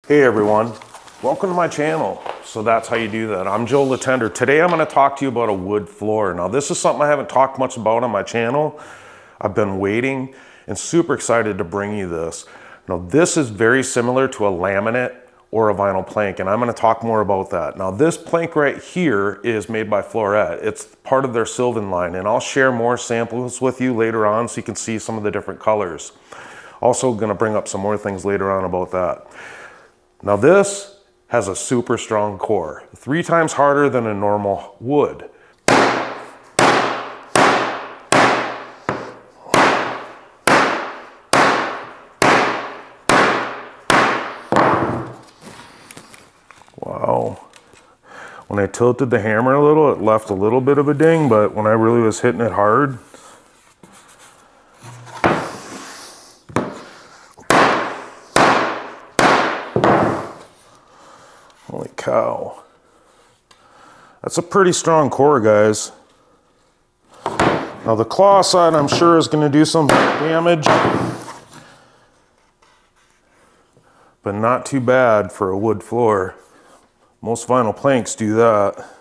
Hey everyone, welcome to my channel. So that's how you do that. I'm Joe Latender. Today I'm going to talk to you about a wood floor. Now this is something I haven't talked much about on my channel. I've been waiting and super excited to bring you this. Now this is very similar to a laminate or a vinyl plank, and I'm going to talk more about that. Now this plank right here is made by Flooret. It's part of their Silvan line, and I'll share more samples with you later on so you can see some of the different colors. Also going to bring up some more things later on about that. Now this has a super strong core, 3 times harder than a normal wood. Wow. When I tilted the hammer a little, it left a little bit of a ding, but when I really was hitting it hard, holy cow. That's a pretty strong core, guys. Now the claw side, I'm sure, is going to do some damage, but not too bad for a wood floor. Most vinyl planks do that.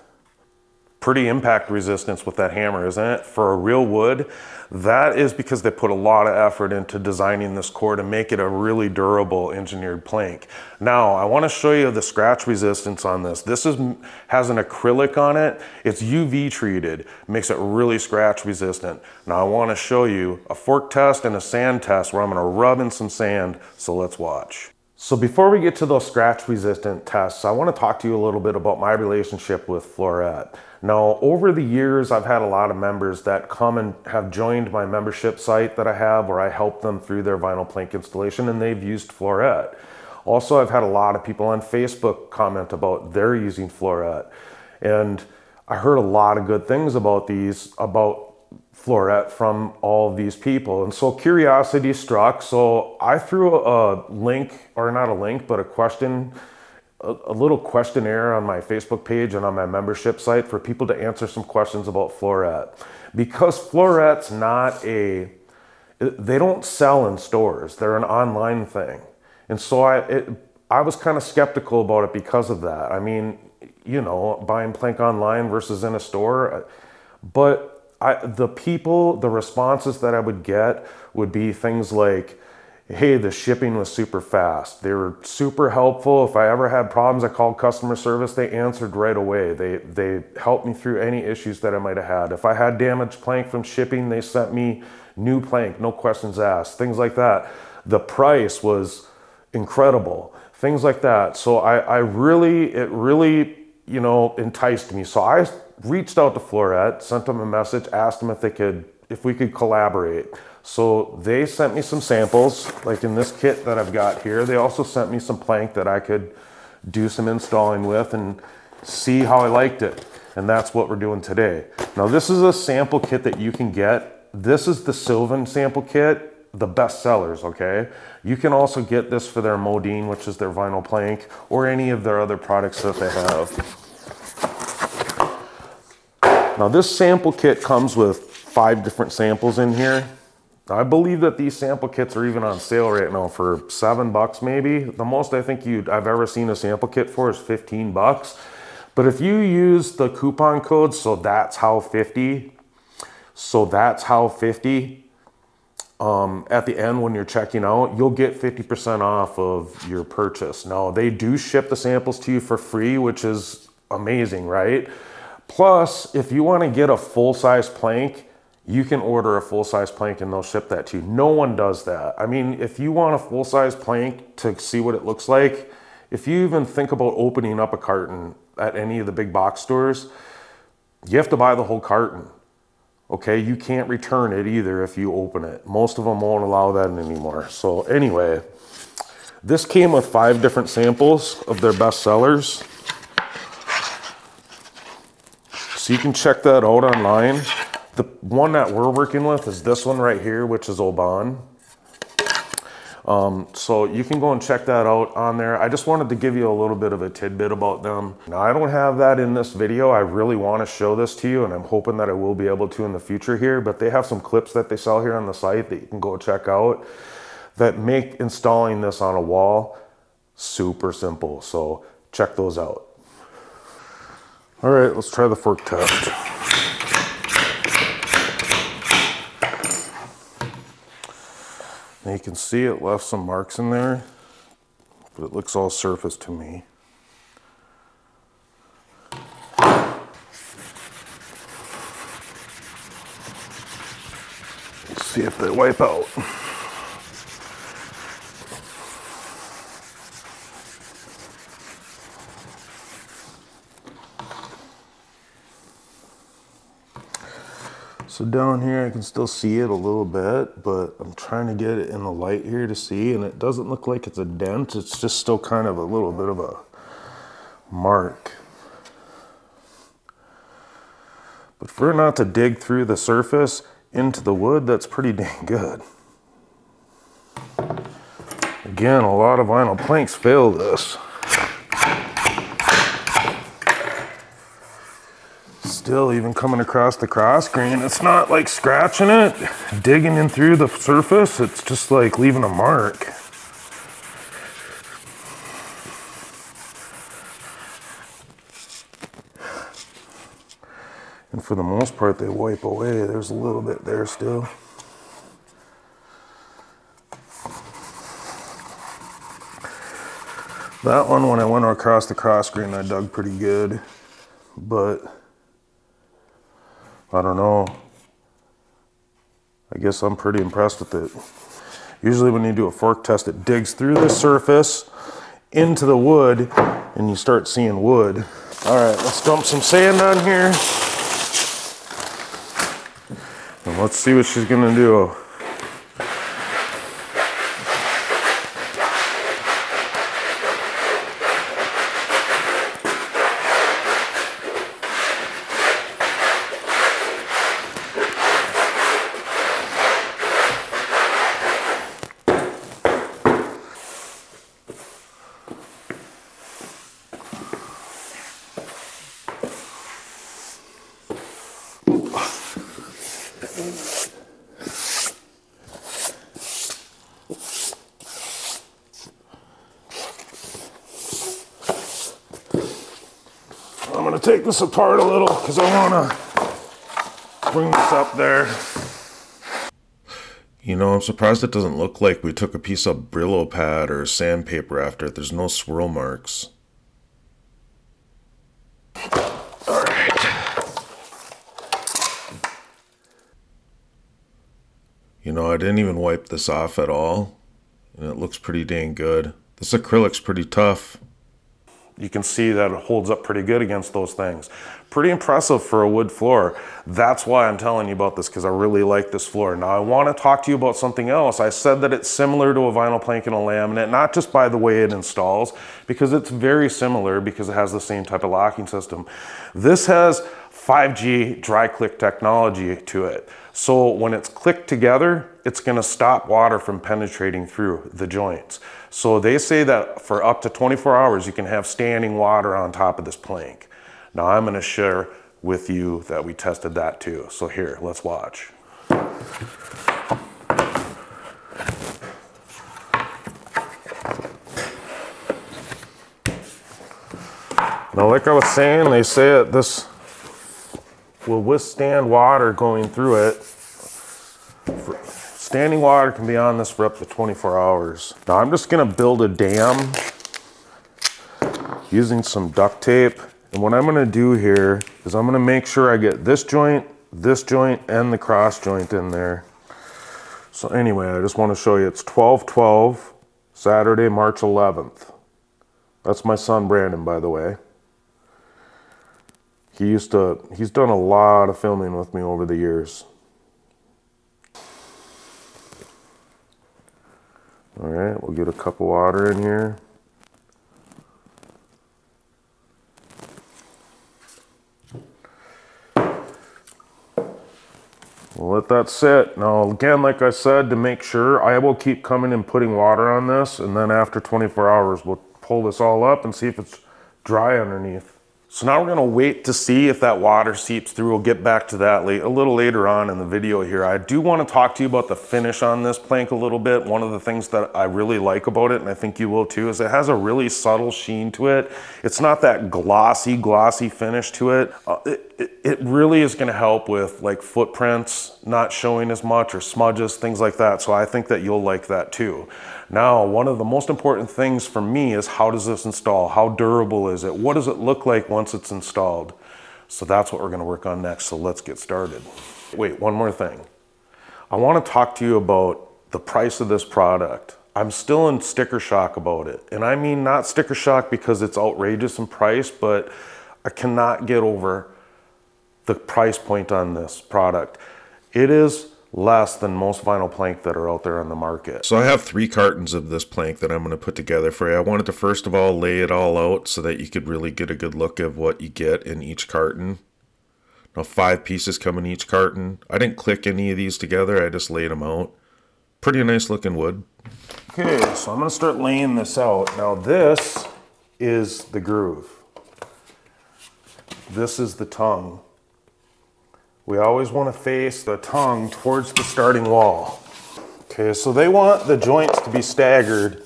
Pretty impact resistance with that hammer, isn't it? For a real wood, that is because they put a lot of effort into designing this core to make it a really durable engineered plank. Now, I want to show you the scratch resistance on this. This has an acrylic on it. It's UV treated, makes it really scratch resistant. Now, I want to show you a fork test and a sand test where I'm going to rub in some sand, so let's watch. So before we get to those scratch resistant tests, I want to talk to you a little bit about my relationship with Flooret. Now, over the years, I've had a lot of members that come and have joined my membership site that I have, where I help them through their vinyl plank installation, and they've used Flooret. Also, I've had a lot of people on Facebook comment about they're using Flooret. And I heard a lot of good things about Flooret from all of these people, and so curiosity struck. So I threw a link, or not a link, but a little questionnaire on my Facebook page and on my membership site for people to answer some questions about Flooret. Because Flooret's they don't sell in stores, they're an online thing. And so I was kind of skeptical about it because of that. I mean, you know, buying plank online versus in a store, but the responses that I would get would be things like, hey, the shipping was super fast. They were super helpful. If I ever had problems, I called customer service. They answered right away. They helped me through any issues that I might have had. If I had damaged plank from shipping, they sent me new plank, no questions asked, things like that. The price was incredible, things like that. So it really, you know, enticed me. So I reached out to Flooret, sent them a message, asked them if we could collaborate. So they sent me some samples, like in this kit that I've got here. They also sent me some plank that I could do some installing with and see how I liked it. And that's what we're doing today. Now this is a sample kit that you can get. This is the Silvan sample kit, the best sellers, okay? You can also get this for their Modine, which is their vinyl plank, or any of their other products that they have. Now this sample kit comes with 5 different samples in here. I believe that these sample kits are even on sale right now for $7 maybe. The most I think I've ever seen a sample kit for is $15. But if you use the coupon code, so that's how 50, at the end when you're checking out, you'll get 50% off of your purchase. Now they do ship the samples to you for free, which is amazing, right? Plus, if you want to get a full-size plank, you can order a full-size plank and they'll ship that to you. No one does that. I mean, if you want a full-size plank to see what it looks like, if you even think about opening up a carton at any of the big box stores, you have to buy the whole carton. Okay, you can't return it either if you open it. Most of them won't allow that anymore. So anyway, this came with 5 different samples of their best sellers. So you can check that out online. The one that we're working with is this one right here, which is Oban. So you can go and check that out on there. I just wanted to give you a little bit of a tidbit about them. Now I don't have that in this video. I really want to show this to you, and I'm hoping that I will be able to in the future here, but they have some clips that they sell here on the site that you can go check out that make installing this on a wall Super simple, so check those out. All right, let's try the fork test. Now you can see it left some marks in there, but it looks all surface to me. Let's see if they wipe out. So down here I can still see it a little bit, but I'm trying to get it in the light here to see, and it doesn't look like it's a dent. It's just still kind of a little bit of a mark. But for it not to dig through the surface into the wood, that's pretty dang good. Again, a lot of vinyl planks fail this. Still, even coming across the cross grain, it's not like scratching it, digging in through the surface. It's just like leaving a mark. And for the most part, they wipe away. There's a little bit there still. That one, when I went across the cross grain, I dug pretty good, but I don't know. I guess I'm pretty impressed with it. Usually when you do a fork test, it digs through the surface into the wood and you start seeing wood. All right, let's dump some sand on here. And let's see what she's gonna do. I'm gonna take this apart a little because I wanna bring this up there. You know, I'm surprised it doesn't look like we took a piece of Brillo pad or sandpaper after it. There's no swirl marks. All right. You know, I didn't even wipe this off at all, and it looks pretty dang good. This acrylic's pretty tough. You can see that it holds up pretty good against those things. Pretty impressive for a wood floor. That's why I'm telling you about this, because I really like this floor. Now I want to talk to you about something else. I said that it's similar to a vinyl plank and a laminate, not just by the way it installs, because it's very similar because it has the same type of locking system. This has 5G dry click technology to it. So when it's clicked together, it's gonna stop water from penetrating through the joints. So they say that for up to 24 hours, you can have standing water on top of this plank. Now I'm gonna share with you that we tested that too. So here, let's watch. Now, like I was saying, they say that this will withstand water going through it. Standing water can be on this for up to 24 hours. Now I'm just gonna build a dam using some duct tape. And what I'm gonna do here is I'm gonna make sure I get this joint, and the cross joint in there. So anyway, I just wanna show you, it's 12/12, Saturday, March 11th. That's my son, Brandon, by the way. He's done a lot of filming with me over the years. All right, we'll get a cup of water in here. We'll let that sit. Now, again, like I said, to make sure, I will keep coming and putting water on this, and then after 24 hours, we'll pull this all up and see if it's dry underneath. So now we're gonna wait to see if that water seeps through. We'll get back to that a little later on in the video here. I do wanna talk to you about the finish on this plank a little bit. One of the things that I really like about it, and I think you will too, is it has a really subtle sheen to it. It's not that glossy finish to it. It really is gonna help with like footprints not showing as much or smudges, things like that. So I think that you'll like that too. Now, one of the most important things for me is how does this install? How durable is it? What does it look like once it's installed? So that's what we're gonna work on next, so let's get started. Wait, one more thing. I wanna talk to you about the price of this product. I'm still in sticker shock about it. And I mean not sticker shock because it's outrageous in price, but I cannot get over the price point on this product. It is less than most vinyl plank that are out there on the market. So I have 3 cartons of this plank that I'm going to put together for you. I wanted to first of all lay it all out so that you could really get a good look of what you get in each carton. Now 5 pieces come in each carton. I didn't click any of these together, I just laid them out. Pretty nice looking wood. Okay, so I'm going to start laying this out. Now this is the groove. This is the tongue. We always want to face the tongue towards the starting wall. Okay, so they want the joints to be staggered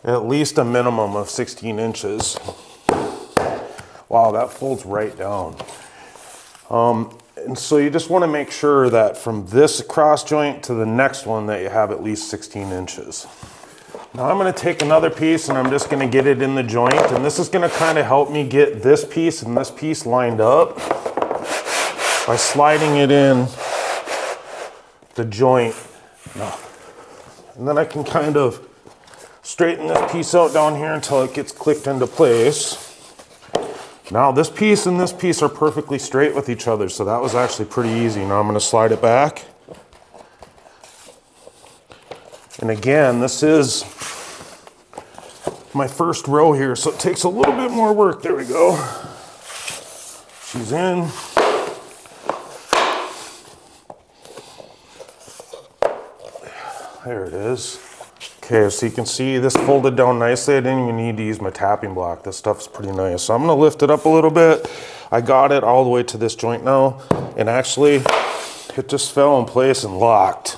at least a minimum of 16 inches. Wow, that folds right down. And so you just want to make sure that from this cross joint to the next one that you have at least 16 inches. Now I'm going to take another piece and I'm just going to get it in the joint, and this is going to kind of help me get this piece and this piece lined up by sliding it in the joint. And then I can kind of straighten this piece out down here until it gets clicked into place. Now this piece and this piece are perfectly straight with each other, so that was actually pretty easy. Now I'm going to slide it back. And again, this is my first row here, so it takes a little bit more work. There we go. She's in. There it is. Okay, so you can see this folded down nicely. I didn't even need to use my tapping block. This stuff's pretty nice. So I'm gonna lift it up a little bit. I got it all the way to this joint now, and actually it just fell in place and locked.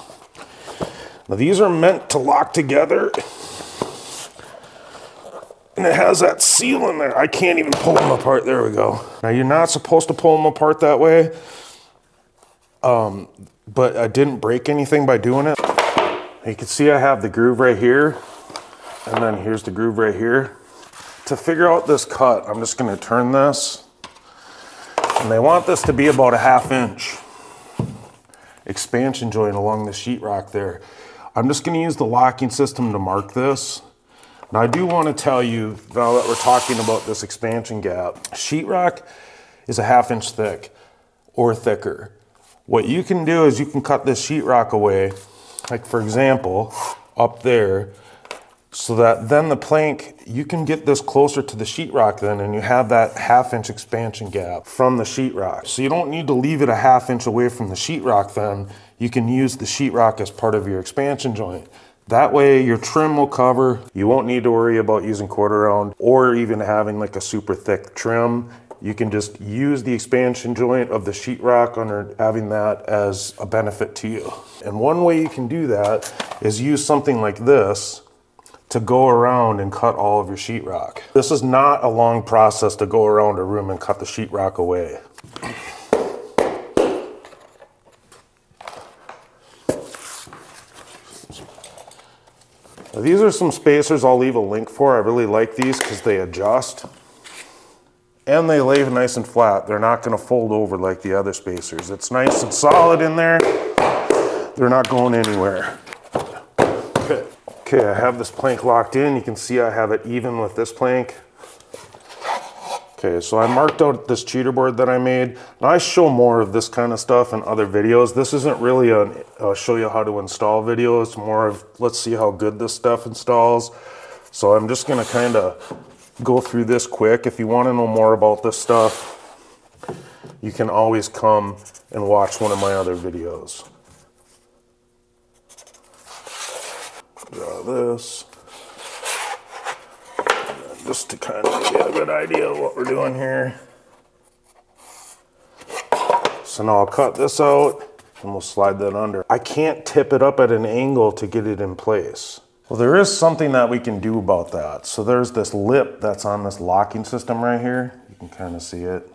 Now these are meant to lock together, and it has that seal in there. I can't even pull them apart. There we go. Now you're not supposed to pull them apart that way, but I didn't break anything by doing it. You can see I have the groove right here, and then here's the groove right here. To figure out this cut, I'm just gonna turn this, and they want this to be about a 1/2 inch expansion joint along the sheetrock there. I'm just gonna use the locking system to mark this. Now I do wanna tell you, now that we're talking about this expansion gap, sheetrock is a 1/2 inch thick or thicker. What you can do is you can cut this sheetrock away, like for example, up there, so that then the plank, you can get this closer to the sheetrock then, and you have that 1/2 inch expansion gap from the sheetrock. So you don't need to leave it a 1/2 inch away from the sheetrock then. You can use the sheetrock as part of your expansion joint. That way your trim will cover. You won't need to worry about using 1/4 round or even having like a super thick trim. You can just use the expansion joint of the sheetrock under having that as a benefit to you. And one way you can do that is use something like this to go around and cut all of your sheetrock. This is not a long process to go around a room and cut the sheetrock away. Now, these are some spacers I'll leave a link for. I really like these because they adjust. And they lay nice and flat. They're not going to fold over like the other spacers. It's nice and solid in there. They're not going anywhere. Okay, I have this plank locked in. You can see I have it even with this plank. Okay, so I marked out this cheater board that I made. Now I show more of this kind of stuff in other videos. This isn't really a show you how to install video. It's more of let's see how good this stuff installs. So I'm just going to kind of go through this quick. If you want to know more about this stuff, you can always come and watch one of my other videos. Draw this, and then just to kind of get a good idea of what we're doing here. So now I'll cut this out and we'll slide that under. I can't tip it up at an angle to get it in place. Well, there is something that we can do about that. So there's this lip that's on this locking system right here. You can kind of see it.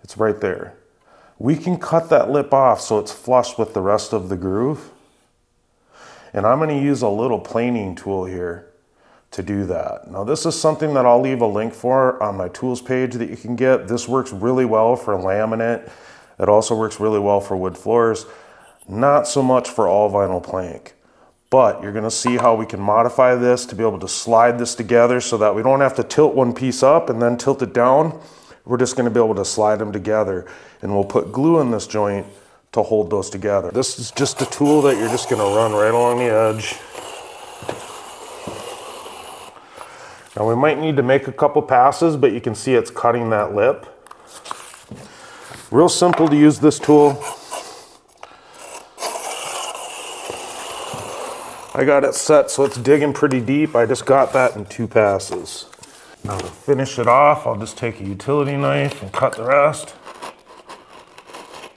It's right there. We can cut that lip off so it's flush with the rest of the groove. And I'm going to use a little planing tool here to do that. Now this is something that I'll leave a link for on my tools page that you can get. This works really well for laminate. It also works really well for wood floors. Not so much for all vinyl plank. But you're going to see how we can modify this to be able to slide this together so that we don't have to tilt one piece up and then tilt it down. We're just going to be able to slide them together, and we'll put glue in this joint to hold those together. This is just a tool that you're just going to run right along the edge. Now we might need to make a couple passes, but you can see it's cutting that lip. Real simple to use this tool. I got it set so it's digging pretty deep. I just got that in 2 passes. Now to finish it off, I'll just take a utility knife and cut the rest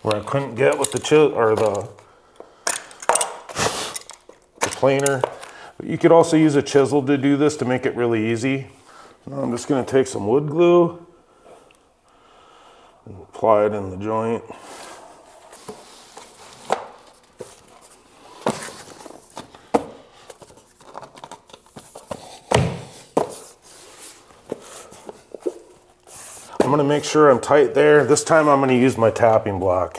where I couldn't get with the planer. But you could also use a chisel to do this to make it really easy. Now I'm just going to take some wood glue and apply it in the joint. I'm going to make sure I'm tight there. This time I'm going to use my tapping block.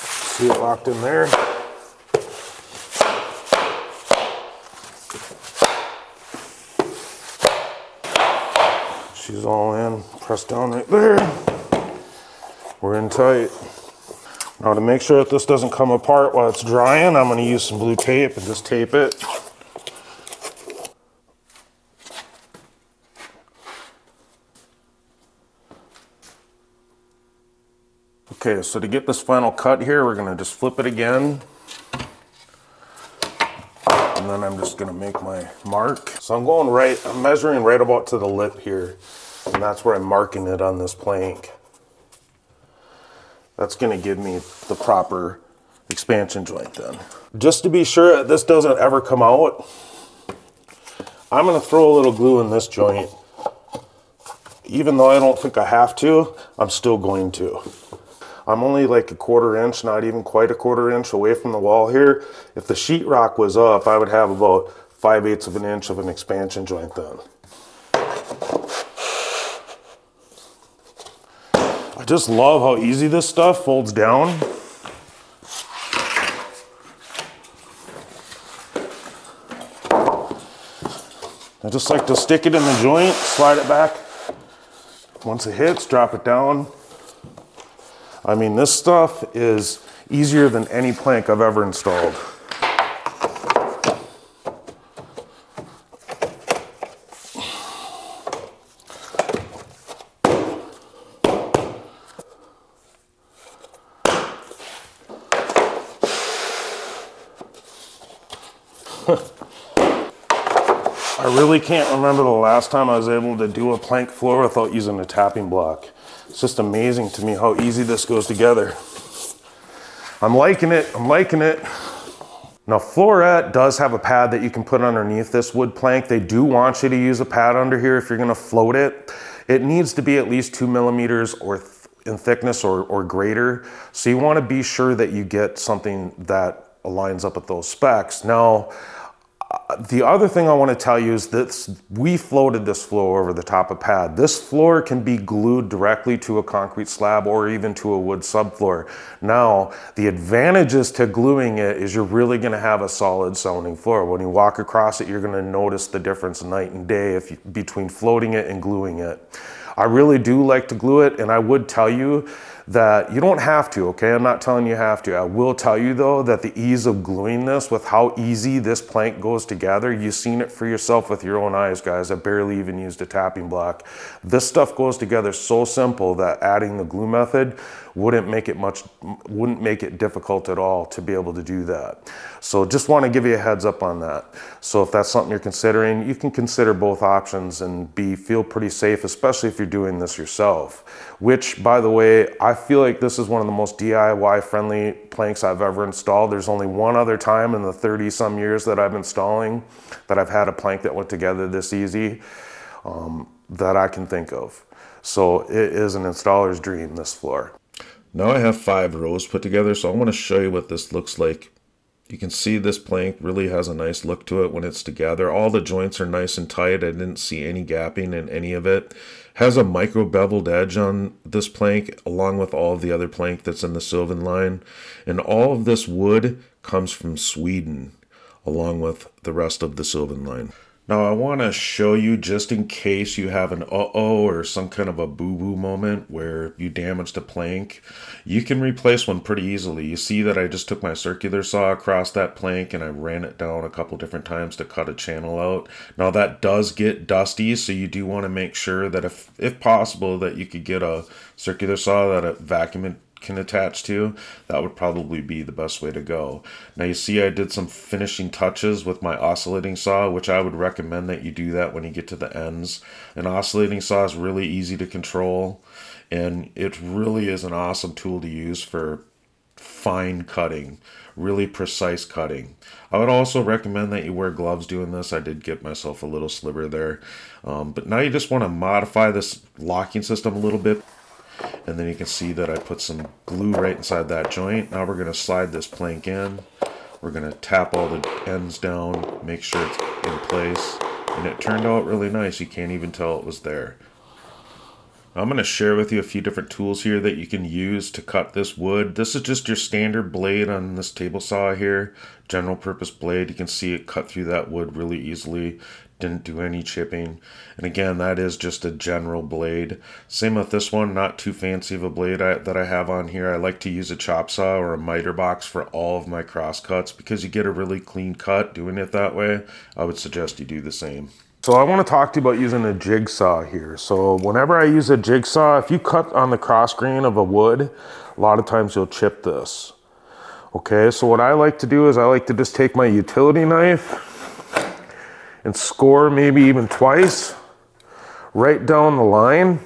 See it locked in there? She's all in, pressed down right there. We're in tight. Now to make sure that this doesn't come apart while it's drying, I'm going to use some blue tape and just tape it. Okay, so to get this final cut here, we're going to just flip it again. And then I'm just going to make my mark. So I'm measuring right about to the lip here. And that's where I'm marking it on this plank. That's going to give me the proper expansion joint then. Just to be sure that this doesn't ever come out, I'm going to throw a little glue in this joint. Even though I don't think I have to, I'm still going to. I'm only like a 1/4 inch, not even quite a 1/4 inch away from the wall here. If the sheetrock was up, I would have about 5/8 of an inch of an expansion joint then. I just love how easy this stuff folds down. I just like to stick it in the joint, slide it back. Once it hits, drop it down. I mean, this stuff is easier than any plank I've ever installed. I really can't remember the last time I was able to do a plank floor without using a tapping block. It's just amazing to me how easy this goes together. I'm liking it, I'm liking it. Now Flooret does have a pad that you can put underneath this wood plank. They do want you to use a pad under here if you're gonna float it. It needs to be at least 2 millimeters in thickness or greater. So you wanna be sure that you get something that aligns up with those specs. Now, the other thing I want to tell you is that we floated this floor over the top of pad. This floor can be glued directly to a concrete slab or even to a wood subfloor. Now, the advantages to gluing it is you're really going to have a solid sounding floor. When you walk across it, you're going to notice the difference night and day between floating it and gluing it. I really do like to glue it, and I would tell you that you don't have to, okay? I'm not telling you have to. I will tell you though that the ease of gluing this with how easy this plank goes together, you've seen it for yourself with your own eyes, guys. I barely even used a tapping block. This stuff goes together so simple that adding the glue method wouldn't make it difficult at all to be able to do that. So just want to give you a heads up on that. So if that's something you're considering, you can consider both options and feel pretty safe, especially if you're doing this yourself. Which, by the way, I feel like this is one of the most DIY friendly planks I've ever installed. There's only one other time in the 30 some years that I've been installing that I've had a plank that went together this easy that I can think of. So it is an installer's dream, this floor. Now I have 5 rows put together, so I want to show you what this looks like. You can see this plank really has a nice look to it when it's together. All the joints are nice and tight. I didn't see any gapping in any of it. Has a micro beveled edge on this plank along with all of the other plank that's in the Silvan line. And all of this wood comes from Sweden along with the rest of the Silvan line. Now I want to show you, just in case you have an uh-oh or some kind of a boo-boo moment where you damaged a plank, you can replace one pretty easily. You see that I just took my circular saw across that plank and I ran it down a couple different times to cut a channel out. Now that does get dusty, so you do want to make sure that if possible that you could get a circular saw that a vacuum can attach to. That would probably be the best way to go. Now you see I did some finishing touches with my oscillating saw, which I would recommend that you do that when you get to the ends. An oscillating saw is really easy to control, and it really is an awesome tool to use for fine cutting, really precise cutting. I would also recommend that you wear gloves doing this. I did get myself a little sliver there. But now you just want to modify this locking system a little bit. And then you can see that I put some glue right inside that joint. Now we're going to slide this plank in. We're going to tap all the ends down, make sure it's in place. And it turned out really nice. You can't even tell it was there. I'm going to share with you a few different tools here that you can use to cut this wood. This is just your standard blade on this table saw here. General purpose blade. You can see it cut through that wood really easily. Didn't do any chipping. And again, that is just a general blade. Same with this one, not too fancy of a blade that I have on here. I like to use a chop saw or a miter box for all of my cross cuts because you get a really clean cut doing it that way. I would suggest you do the same. So I want to talk to you about using a jigsaw here. So whenever I use a jigsaw, if you cut on the cross grain of a wood, a lot of times you'll chip this. Okay, so what I like to do is I like to just take my utility knife and score maybe even twice right down the line,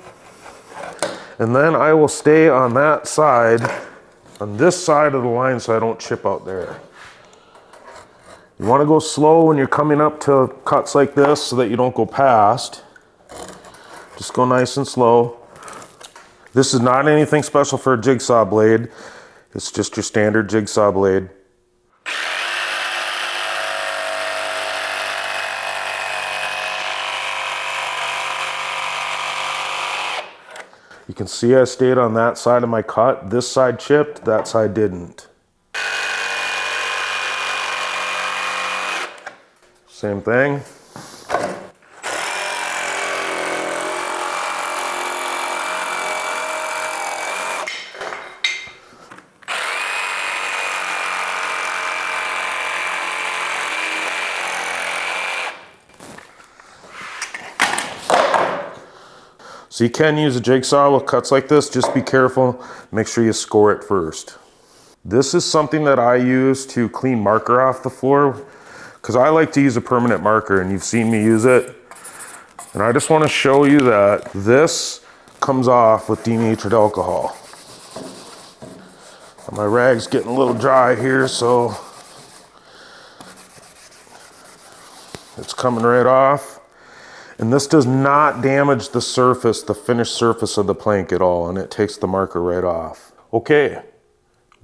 and then I will stay on that side, on this side of the line, so I don't chip out there. You want to go slow when you're coming up to cuts like this so that you don't go past. Just go nice and slow. This is not anything special for a jigsaw blade. It's just your standard jigsaw blade. You can see I stayed on that side of my cut. This side chipped, that side didn't. Same thing. So you can use a jigsaw with cuts like this. Just be careful. Make sure you score it first. This is something that I use to clean marker off the floor because I like to use a permanent marker, and you've seen me use it. And I just want to show you that this comes off with denatured alcohol. My rag's getting a little dry here, so it's coming right off. And this does not damage the surface, the finished surface of the plank at all, and it takes the marker right off. Okay,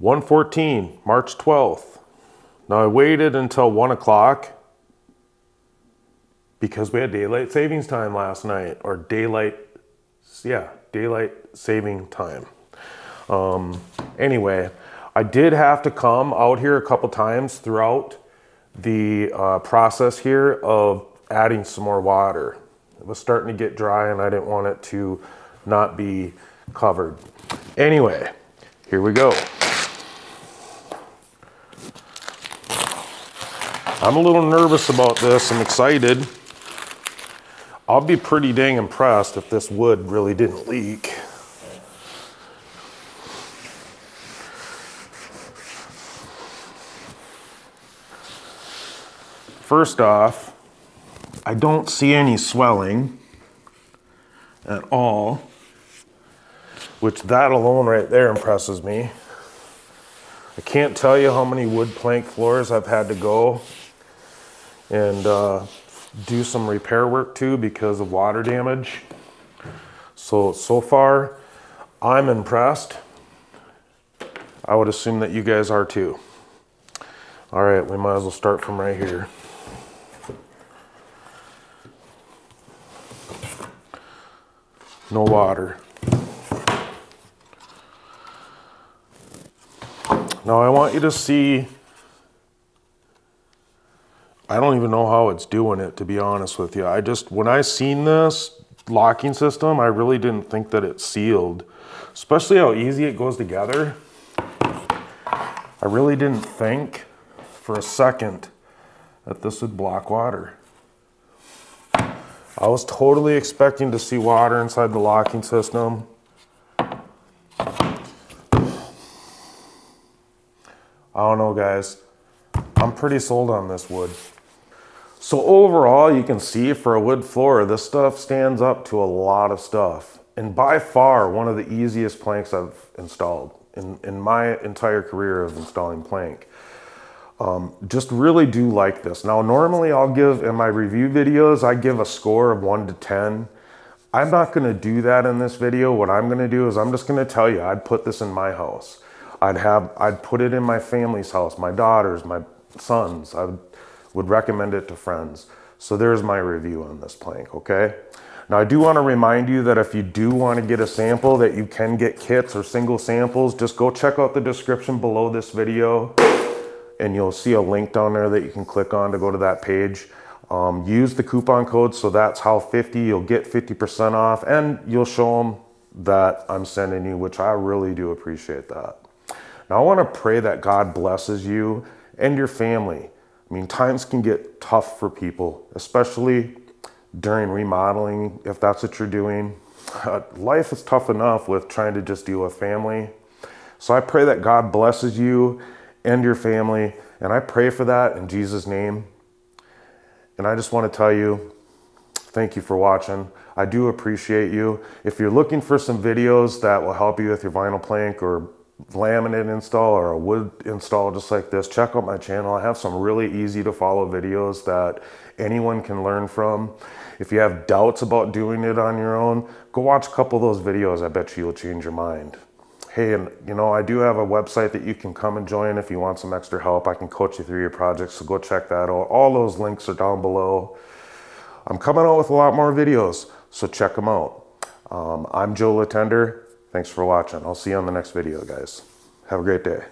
1:14, March 12th. Now I waited until 1 o'clock because we had daylight savings time last night, or daylight saving time. Anyway, I did have to come out here a couple times throughout the process here of adding some more water. It was starting to get dry and I didn't want it to not be covered. Anyway, here we go. I'm a little nervous about this. I'm excited. I'll be pretty dang impressed if this wood really didn't leak. First off, I don't see any swelling at all, which that alone right there impresses me. I can't tell you how many wood plank floors I've had to go and do some repair work to because of water damage. So far, I'm impressed. I would assume that you guys are too. All right, we might as well start from right here. No water. Now I want you to see, I don't even know how it's doing it, to be honest with you. When I seen this locking system, I really didn't think that it sealed, especially how easy it goes together. I really didn't think for a second that this would block water. I was totally expecting to see water inside the locking system. I don't know, guys. I'm pretty sold on this wood. So overall, you can see for a wood floor, this stuff stands up to a lot of stuff. And by far, one of the easiest planks I've installed in my entire career of installing plank. Just really do like this. Now, normally I'll give, in my review videos, I give a score of 1 to 10. I'm not gonna do that in this video. What I'm gonna do is I'm just gonna tell you, I'd put this in my house. I'd put it in my family's house, my daughters, my sons. I would recommend it to friends. So there's my review on this plank, okay? Now I do want to remind you that if you do want to get a sample, that you can get kits or single samples. Just go check out the description below this video and you'll see a link down there that you can click on to go to that page. Use the coupon code, so that's how 50, you'll get 50% off, and you'll show them that I'm sending you, which I really do appreciate that. Now I want to pray that God blesses you and your family. I mean, times can get tough for people, especially during remodeling, if that's what you're doing. Life is tough enough with trying to just deal with family. So I pray that God blesses you and your family, and I pray for that in Jesus' name. And I just want to tell you, thank you for watching. I do appreciate you. If you're looking for some videos that will help you with your vinyl plank or laminate install or a wood install just like this, check out my channel. I have some really easy to follow videos that anyone can learn from. If you have doubts about doing it on your own, go watch a couple of those videos. I bet you'll change your mind. Hey, and you know, I do have a website that you can come and join if you want some extra help. I can coach you through your projects, so go check that out. All those links are down below. I'm coming out with a lot more videos, so check them out. I'm Joe Latender. Thanks for watching. I'll see you on the next video, guys. Have a great day.